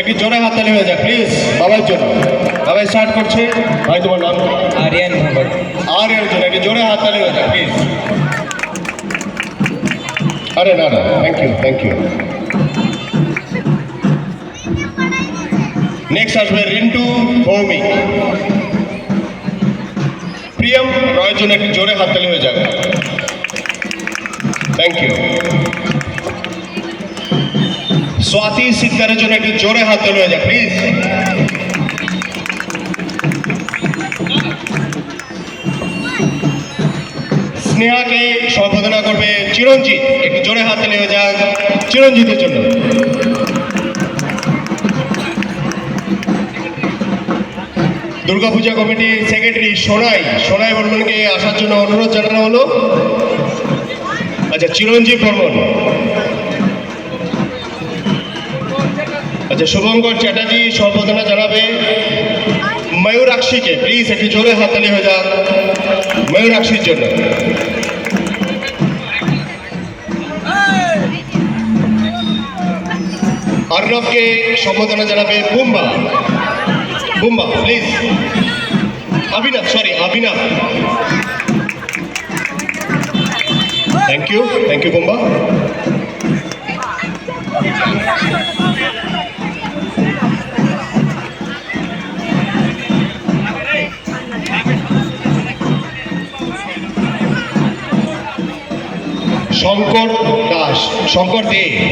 একটু জোরে হাততালি হয়ে যাক প্লিজ বাবার জন্য। বাবা স্টার্ট করছে। ভাই তোমার নাম? আরিয়ান মোহাম্মদ। আরিয়ান জন্য একটু জোরে হাততালি হয়ে যাক প্লিজ। আরে না না, thank you thank you. Next আসবে রিন্টু ভৌমিক। প্রিয়ম রয়ের জন্য একটু জোরে হাততালি হয়ে যাবে। Thank you. স্বাতি সিকদারের জন্য একটু জোরে হাততালি হয়ে যাক প্লিজ। স্নেহাকে সম্বোধনা করবে চিরঞ্জিত, একটু জোরে হাততালি হয়ে যাক চিরঞ্জিতের জন্য। দুর্গাপূজা কমিটির সেক্রেটারি সোনাই বর্মনকে আসার জন্য অনুরোধ জানানো হলো। আচ্ছা, চিরঞ্জিত বর্মন। আচ্ছা, শুভঙ্কর চ্যাটার্জি সম্বোধনা জানাবে ময়ূরাক্ষীকে, প্লিজ একটু জোরে হাততালি হয়ে যাক ময়ূরাক্ষীর জন্য। অর্ণবকে সম্বোধনা জানাবে বুম্বা প্লিজ। অভিনব থ্যাংক ইউ বুম্বা।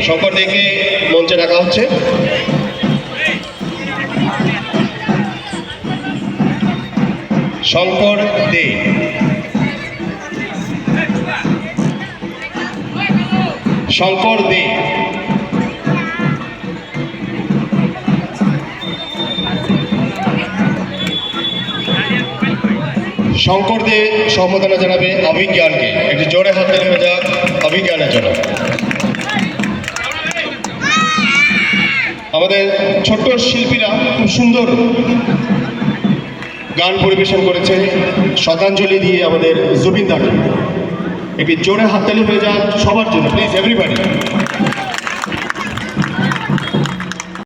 শঙ্কর দেকে মঞ্চে ডাকা হচ্ছে। শঙ্কর দে। শঙ্কর দে। শঙ্কর দে সম্বোধনা জানাবে অভিজ্ঞানকে, একটু জোরে হাততালি হয়ে যাক অভিজ্ঞানের জন্য। আমাদের ছোট্ট শিল্পীরা খুব সুন্দর গান পরিবেশন করেছে শ্রদ্ধাঞ্জলি দিয়ে আমাদের জুবিন দাকে, একটি জোরে হাততালি হয়ে যাক সবার জন্য প্লিজ এভরিবডি।